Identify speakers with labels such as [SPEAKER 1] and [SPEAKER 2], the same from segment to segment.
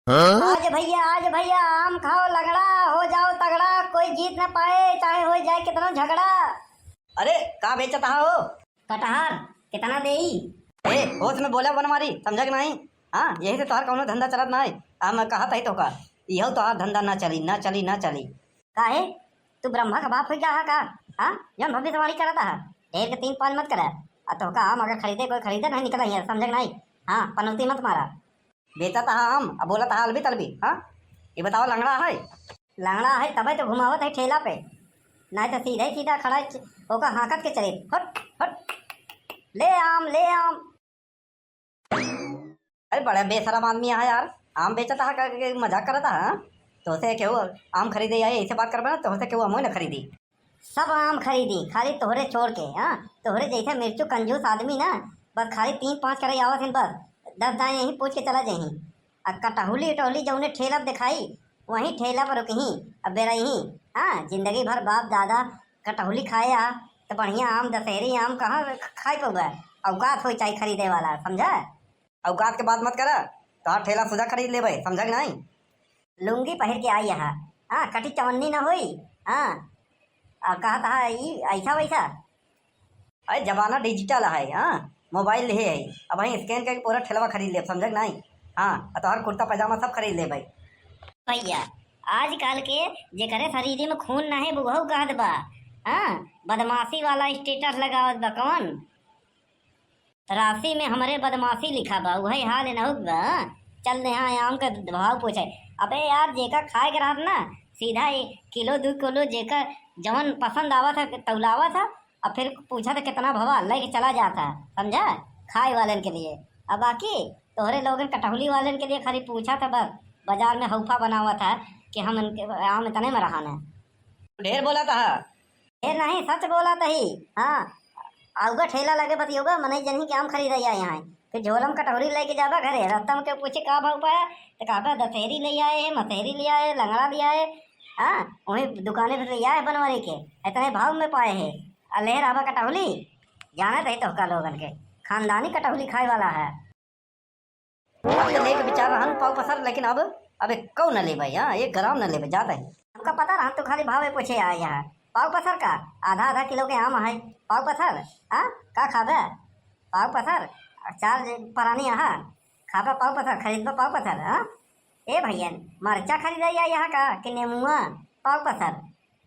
[SPEAKER 1] आज भैया आम खाओ लगड़ा, हो जाओ तगड़ा, कोई जीत न पाए चाहे हो जाए कितना झगड़ा।
[SPEAKER 2] अरे कहाँ बेचता हो?
[SPEAKER 1] कटहर कितना देई?
[SPEAKER 2] ए होश में बोला बनमारी, समझा कि नहीं? हाँ, यही से तोहार कौनो धंधा चलत नहीं। मैं कहा था ही तो का यहो तोहार धंधा ना चली ना चली ना चली।
[SPEAKER 1] काहे तू ब्रह्मा का बाप हो गया का? हाँ, जन भविष्यवाणी करता है ढेर के 3-5 मत करे। तो का आम अगर खरीदे कोई खरीदे नहीं निकला है, समझ नहीं? हाँ, पनौती मत मारा।
[SPEAKER 2] बेचा था आम, अब बोला था अलबी तलबी। हाँ, ये बताओ लंगड़ा है?
[SPEAKER 1] लंगड़ा है तबे तो घुमावत है ठेला पे, नहीं तो सीधा ही सीधा खड़ा होकर हाकत के चले हट हट, ले आम ले आम।
[SPEAKER 2] अरे बड़ा बेशरम आदमी है यार, आम बेचता है करके मजाक करता है। तो से क्यों आम खरीदे आए ऐसे बात करबे ना, तो से क्यों आम ना खरीदी?
[SPEAKER 1] सब आम खरीदी खाली तोहरे छोड़ के। हाँ, तोहरे जैसे मिर्चू कंजूस आदमी ना, बस खाली 3-5 करे आवत हैं, बस 10 दाएँ यहीं पूछ के चला जाही। अब कटहुली टहली जौने ठेला पर दिखाई वहीं ठेला पर रुकही, अब बेरा यहीं। हाँ, जिंदगी भर बाप दादा कटहुली खाया तो बढ़िया आम दशहरी आम कहाँ खाई पौगा। औकात हो चाहे खरीदे वाला, समझा?
[SPEAKER 2] औकात के बात मत कर, तोहार ठेला सुधा खरीद ले भाई, समझा कि नहीं?
[SPEAKER 1] लुंगी पहन के आई यहाँ। हाँ, कटी चवन्नी ना हुई। हाँ, और कहा था ऐसा वैसा।
[SPEAKER 2] अरे जमाना डिजिटल है। हाँ, मोबाइल है, अब वहीं स्कैन करके पूरा ठेलवा खरीद ले, समझा कि नहीं? हाँ, तो हर कुर्ता पैजामा सब खरीद ले भाई।
[SPEAKER 1] भैया आजकल के जेकरे शरीर में खून ना है बुढ़ऊ कहत बा। हाँ, बदमाशी वाला स्टेटस लगावत बा कौन? राशि में हमरे बदमाशी लिखा बा, वही हाल न बा। चल यहाँ आम का भाव पूछे। अबे यार, जेकर खाए के रहत ना सीधा 1-2 किलो जेकर जवन पसंद आवत है तौलावा था, और फिर पूछा था कितना भवा लेके चला जाता, समझा? खाए वालन के लिए। अब बाकी तोहरे लोगन कटहुली वालन के लिए खाली पूछा था, बस बाजार में हौफा बना हुआ था कि हम आम इतने में रहाना।
[SPEAKER 2] ढेर बोला था?
[SPEAKER 1] ढेर नहीं, सच बोला था ही। हाँ, आऊगा ठेला लगे बतियोगा मने जनी के आम खरीदा यहाँ, फिर झोलम कटोरी लेके जाबा घरे, रास्ता में के पूछे का भाव पाया तो कहा दशहरी ले आए, मसहरी ले आए, लंगड़ा ले आए। हाँ, वहीं दुकाने पे ले आए बनवारी के, इतने भाव में पाए है। अलेहर आबा कटौली जाना थे तो का लोगन के खानदानी कटौली खाए वाला है।
[SPEAKER 2] अब तो लेके विचार रहा पाव पसर, लेकिन अब कौ न ले भाई। हाँ, 1 ग्राम न ले जाता है।
[SPEAKER 1] हमका पता रहा तो खाली भाव पूछे आए यहाँ। पाव पसर का आधा किलो के आम है, पाव पसर। हाँ, का खाबे पाव पसर? 4 परानी यहाँ खाबा पाव पसर, खरीदबा पाव पसर? हाँ, ए भैया मरचा खरीदा यहाँ का कि नेमुआ? पाव पसर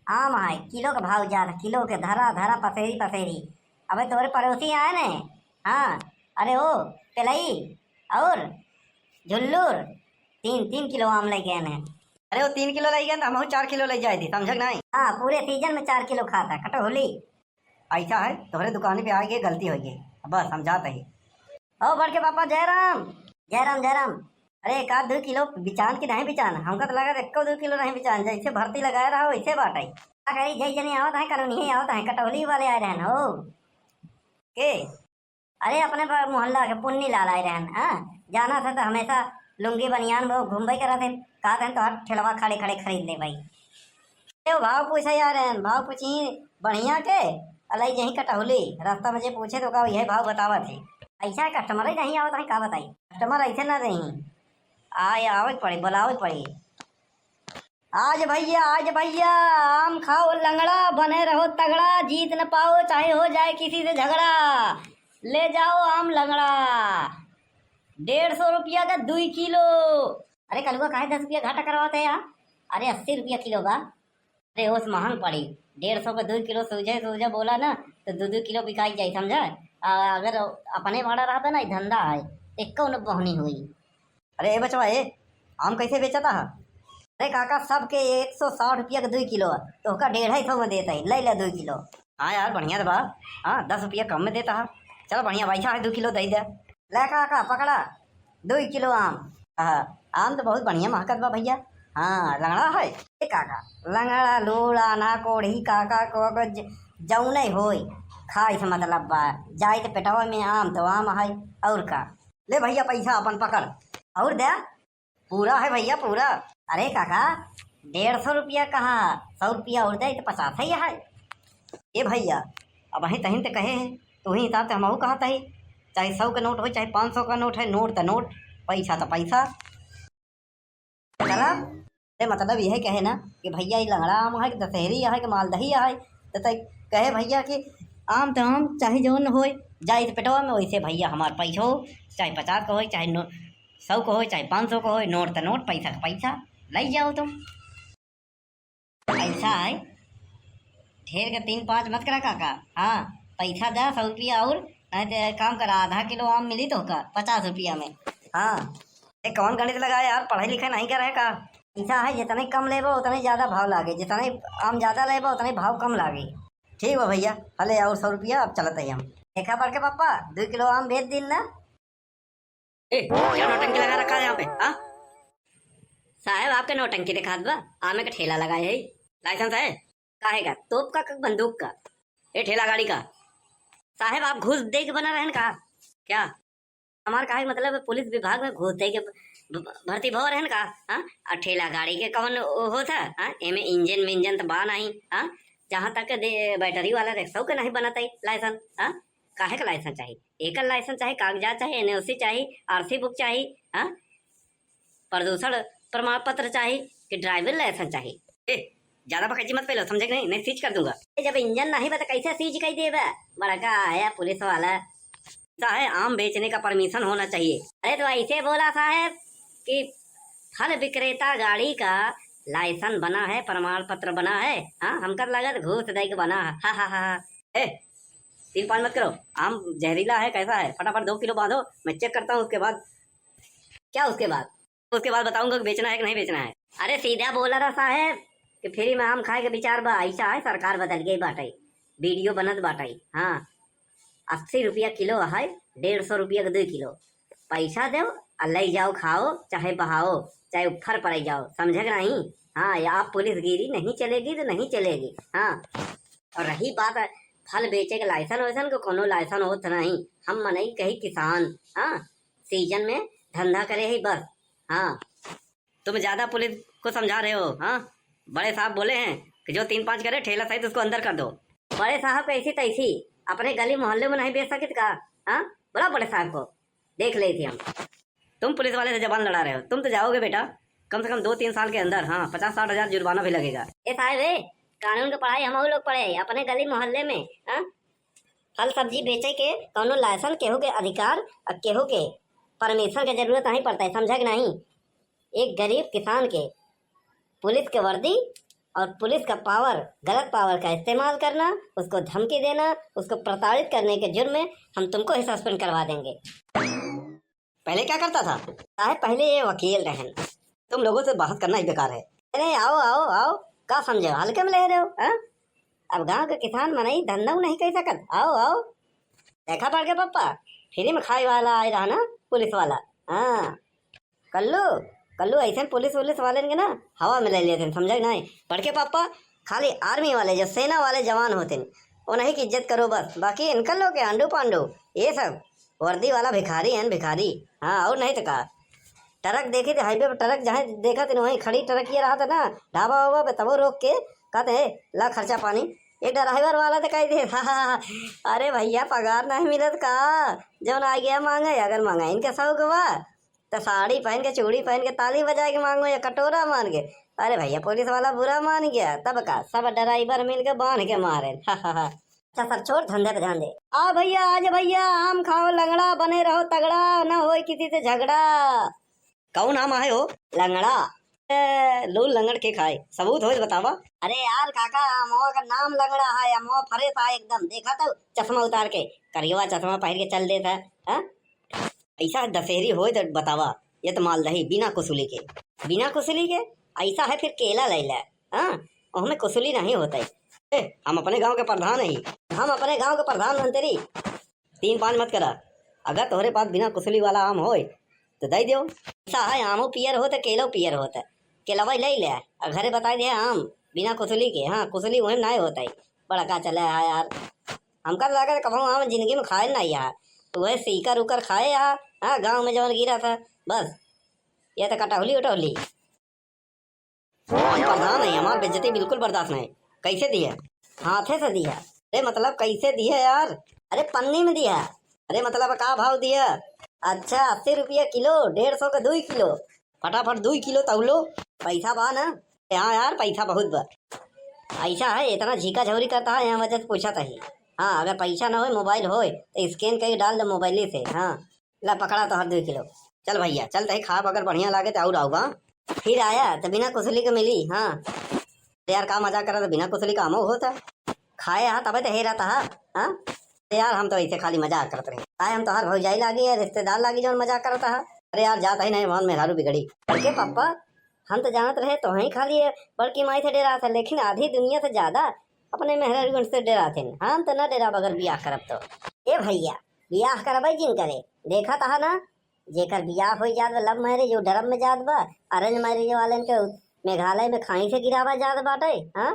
[SPEAKER 1] आम है, किलो का भाव ज्यादा, किलो के धरा धरा पसेरी पसेरी। अबे तोरे पड़ोसी आए ने। हाँ, अरे ओ पिलई और झुल्लूर 3-3 किलो आम ले गए हैं।
[SPEAKER 2] अरे वो 3 किलो ले गए, हम 4 किलो ले जाए थी, समझ नहीं?
[SPEAKER 1] हाँ, पूरे सीजन में 4 किलो खाता कटोली।
[SPEAKER 2] ऐसा है, तोहरे दुकान पे आ गए गलती हो गई, बस समझाता ही।
[SPEAKER 1] ओ बड़ के पापा जयराम जयराम जयराम। अरे 1-2 किलो बिचान की नहीं बिचान, हमका तो लगा 1-2 किलो नहीं बिचान, जैसे भर्ती लगाए रहा वैसे बाटाई। क्या करी जय जनी आवत है कलोनी आवत है, कटौली वाले आए रहन हो के? अरे अपने मोहल्ला के पुन्नी लाल आए रहन। हाँ, जाना था तो हमेशा लुंगी बनियान वो घूमबे करा थे, कहा था तो ठेलवा खड़े खड़े खरीद ले भाई। भाव पूछे यार, भाव पूछी बढ़िया के अलाई यही कटौली, रास्ता में जे पूछे तो कहा यही भाव बतावा थे। ऐसा कस्टमर ही नहीं आवत है, का बताई? कस्टमर ऐसे ना रही आए आवे पड़ी बुलावे पड़ी। आज भैया आम खाओ लंगड़ा, बने रहो तगड़ा, जीत न पाओ चाहे हो जाए किसी से झगड़ा। ले जाओ आम लंगड़ा, 150 रुपया का 2 किलो। अरे कलुआ काहे 10 रुपया घाटा करवाते यार? अरे 80 रुपया किलो बा। अरे ओस महंग पड़ी, 150 का 2 किलो सूझे बोला ना तो 2-2 किलो बिकाई जाए, समझा? अगर अपने भाड़ा रहा ना धंधा है, एक बहनी हुई।
[SPEAKER 2] अरे ए बचवा ए, आम कैसे बेचता है?
[SPEAKER 1] अरे काका सबके 160 रुपया का 2 किलो, तो का 150 में देता है, ले ले 2 किलो।
[SPEAKER 2] हाँ यार बढ़िया बा। हाँ, 10 रुपया कम में देता है। चलो बढ़िया वैसा है, 2 किलो दे दे।
[SPEAKER 1] ले काका पकड़ा 2 किलो आम।
[SPEAKER 2] हाँ, आम तो बहुत बढ़िया महकत बा भैया। हाँ, लंगड़ा है
[SPEAKER 1] ए काका, लंगड़ा लोड़ा ना कोढ़ी काका को जौने होई खाई से मतलब बा, जाए तो पेटवा में आम तो आम है और का।
[SPEAKER 2] ले भैया पैसा अपन पकड़
[SPEAKER 1] और दे।
[SPEAKER 2] पूरा है भैया पूरा।
[SPEAKER 1] अरे काका 150 रुपया कहाँ, 100 रुपया और दे तो 50 ही है।
[SPEAKER 2] ए भैया अब वहीं तहीं तो कहे हैं, तो वही हिसाब से हम कहता ही, चाहे 100 का नोट हो चाहे 500 का नोट है, नोट तो नोट, पैसा तो पैसा। अरे मतलब यह कहे ना कि भैया ये लंगड़ा आम है कि दशहरी है कि मालदही है, तो तय कहे भैया कि आम तो आम चाहे जौन हो जाए इस पेटवा में, वैसे भैया हमार पैसा हो, चाहे 50 का हो चाहे 100 का हो चाहे 500 का हो, नोट तो नोट, पैसा का पैसा, ले जाओ तुम। पैसा है ढेर के 3-5 मत करा काका। हाँ पैसा जा 100 रुपया और नहीं तो काम करा, आधा किलो आम मिली तो का 50 रुपया में। हाँ ये कौन गणित लगा यार, पढ़ाई लिखाई नहीं करे का। पैसा है जितने कम लेबो उतने ज़्यादा भाव लागे, जितने आम ज़्यादा लेबो उतने भाव कम लागे। ठीक है भैया, हले और 100 रुपया अब चलते हैं हम। देखा पढ़ के पापा 2 किलो आम बेच दिन ना। क्या नौटंकी लगा रखा है यहाँ पे? हाँ साहब आपके नौटंकी दिखा दो, आमे का ठेला लगाए है, लाइसेंस है काहे का, तोप का बंदूक का, ये ठेला गाड़ी का। साहब आप घूस दे के बना रहन का क्या? हमार काहे मतलब पुलिस विभाग में घूस दे के भर्ती भव रहन का। हाँ और ठेला गाड़ी के कौन होता? हाँ एमे इंजन विंजन तो बा नहीं। हाँ जहाँ तक बैटरी वाला रिक्शा के नहीं बनता लाइसेंस। हाँ काहे का लाइसेंस चाहिए? एकल लाइसेंस चाहिए, कागजात चाहिए, एनओसी चाहिए, आरसी बुक चाहिए, हाँ प्रदूषण प्रमाण पत्र चाहिए कि ड्राइविंग लाइसेंस चाहिए। ज्यादा बकैती मत पहले, समझे कि नहीं सीज कर दूंगा। जब इंजन नहीं बता कैसे सीज कर देगा? बड़का आया पुलिस वाला। साहब आम बेचने का परमिशन होना चाहिए। अरे तो ऐसे बोला साहब कि फल विक्रेता गाड़ी का लाइसेंस बना है, प्रमाण पत्र बना है। हाँ हमका लगा तो घूस दे के बना है। हा हा हा। ए 3-5 मत करो, आम जहरीला है कैसा है, फटाफट 2 किलो बांधो, मैं चेक करता हूँ। उसके बाद क्या? उसके बाद बताऊंगा कि बेचना है कि नहीं बेचना है। अरे सीधा बोला रहा साहब कि फ्री में आम खाए के विचार बा, ऐसा है सरकार बदल गई बाटाई, वीडियो बनत बाटाई। हाँ 80 रुपया किलो है, 150 रुपया का 2 किलो। पैसा दो और ले जाओ, खाओ चाहे बहाओ चाहे उफर पड़ जाओ, समझे कि नहीं? हाँ या आप पुलिस गिरी नहीं चलेगी तो नहीं चलेगी। हाँ और रही बात फल बेचे के लाइसेंस वाइसन को, कोनो लाइसेंस होत नहीं। हम मनई कही किसान, हाँ सीजन में धंधा करे ही बस। हाँ तुम ज्यादा पुलिस को समझा रहे हो। हाँ बड़े साहब बोले हैं कि जो 3-5 करे ठेला सहित उसको अंदर कर दो। बड़े साहब कैसी तैसी अपने गली मोहल्ले में नहीं बेच सकित का? हाँ बोला बड़े साहब को, देख ले थी हम। तुम पुलिस वाले से जबान लड़ा रहे हो, तुम तो जाओगे बेटा कम से कम 2-3 साल के अंदर। हाँ 50-60 हजार जुर्माना भी लगेगा। ए साहब कानून की पढ़ाई हम लोग पढ़े अपने गली मोहल्ले में। हाँ फल सब्जी बेचे के कौनो लाइसेंस केहू के अधिकार और केहू के परमिशन के जरूरत नहीं पड़ता है, समझा कि नहीं? एक गरीब किसान के पुलिस के वर्दी और पुलिस का पावर, गलत पावर का इस्तेमाल करना, उसको धमकी देना, उसको प्रताड़ित करने के जुर्म में हम तुमको ही सस्पेंड करवा देंगे। पहले क्या करता था? साहब पहले ये वकील रहन, तुम लोगों से बहस करना ही बेकार है। अरे आओ आओ आओ, का समझे हल्के में ले रहे हो? हाँ अब गांव के किसान मनाई धंधा नहीं कह सकत। आओ आओ देखा पड़ के पप्पा फ्री में खाए वाला आए रहा ना पुलिस वाला। हाँ कल्लू ऐसे पुलिस वाले के ना हवा में ले लेते हैं, समझे नहीं? पढ़ के पापा खाली आर्मी वाले जो सेना वाले जवान होते हैं उन्हीं की इज्जत करो बस, बाकी इनका लोग के आंडू पांडू ये सब वर्दी वाला भिखारी है भिखारी। हाँ और नहीं तो कहा ट्रक देखी थी हाईवे पर, ट्रक जहाँ देखा थे वहीं खड़ी ट्रक ये रहा था ना ढाबा वाबा पे, तब रोक के कहते है ला खर्चा पानी। एक ड्राइवर वाला तो कह दे हाँ अरे भैया पगार नहीं मिलत का, जौन आ गया मांगे, अगर मांगा इनके शौक हुआ तो साड़ी पहन के चूड़ी पहन के ताली बजा के मांगो या कटोरा मान के। अरे भैया पुलिस वाला बुरा मान गया तब का सब ड्राइवर मिल के बांध के मारे। अच्छा सर छोड़ धंधे पे ध्यान दे। आ भैया आज भैया आम खाओ लंगड़ा, बने रहो तगड़ा, न हो किसी से झगड़ा। कौन आम आए हो? लंगड़ा। लूल लंगड़ के खाए सबूत हो बतावा। अरे यार काका अमवा का नाम लंगड़ा है, अमवा फरे था एकदम, देखा था चश्मा उतार के, करियवा चश्मा पहन के चल देता है। ऐसा दशहरी हो तो बतावा, ये तो मालदही बिना कुसुली के ऐसा है। फिर केला ले ले, हाँ हमें कुसुली नहीं होता है। हम अपने गांव के प्रधान ही, हम अपने गांव के प्रधानमंत्री। 3-5 मत करा, अगर तोहरे पास बिना कुसुली वाला आम हो तो दे दो। ऐसा है आमो पियर हो तो केलो पियर होता है, केलवा ले ले और घरे बता दे आम बिना कुसुली के। हाँ कुसुली वही नहीं होता है, बड़ा का चला है यार। हमका लगा कभी आम जिंदगी में खाए नहीं यार, तो वह सीकर उकर खाए यहाँ। हाँ गाँव में जवन गिरा था बस, ये तो कटौली उटौली। हम प्रधान है, हमारी बेइज्जती बिल्कुल बर्दाश्त नहीं। कैसे दिया? हाथे से दिया। अरे मतलब कैसे दिया यार? अरे पन्नी में दिया। अरे मतलब का भाव दिया? अच्छा 80 रुपया किलो, 150 का 2 किलो। फटाफट 2 किलो तौलो।
[SPEAKER 1] पैसा बा ना? हाँ यार पैसा बहुत बा। ऐसा है इतना झीका झौरी करता है यहाँ वजह से पूछा था ही। हाँ अगर पैसा ना हो मोबाइल हो तो स्कैन करके डाल दो मोबाइल से। हाँ ला पकड़ा तो हर 2 किलो। चल भैया चल तही खा अगर बढ़िया लागे तो और आओ। हाँ फिर आया तो बिना कुसली के मिली। हाँ तो यार का मजाक करा तो बिना कुसली का हमो होता खाए। हाँ तबे तो हेरा था। हाँ तो यार हम तो ऐसे खाली मजाक करते रहे। आए हम तो हर भौजाई लागी है रिश्तेदार लागी जो मजाक करता है। अरे यार जाता ही नहीं मोहन मेहरारू बिगड़ी करके पापा। हम तो जानत रहे तो ही खाली बड़की माई से डरा था लेकिन आधी दुनिया से ज्यादा अपने मेहरारू से डरा थे। हम तो न डरा बगैर बियाह करब तो। ए भैया बियाह करब जिन करे देखा था ना जेकर बियाह हो जात बा लव मैरिज वो डरम में जात बा। अरेंज मैरिज वाले के मेघालय में खाई से गिरावा जात बाटे। हाँ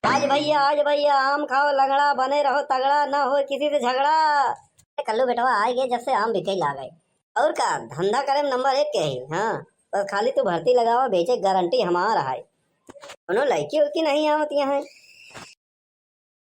[SPEAKER 1] आज भैया आम खाओ लंगड़ा बने रहो तगड़ा न हो किसी से झगड़ा। कल्लू बेटवा आए गए जब से आम बिके ला गए। और का धंधा करे में नंबर 1 के ही। हाँ बस खाली तू भर्ती लगावा बेचे गारंटी हमारा है। उन्होंने लड़की उड़की नहीं आवत यहाँ।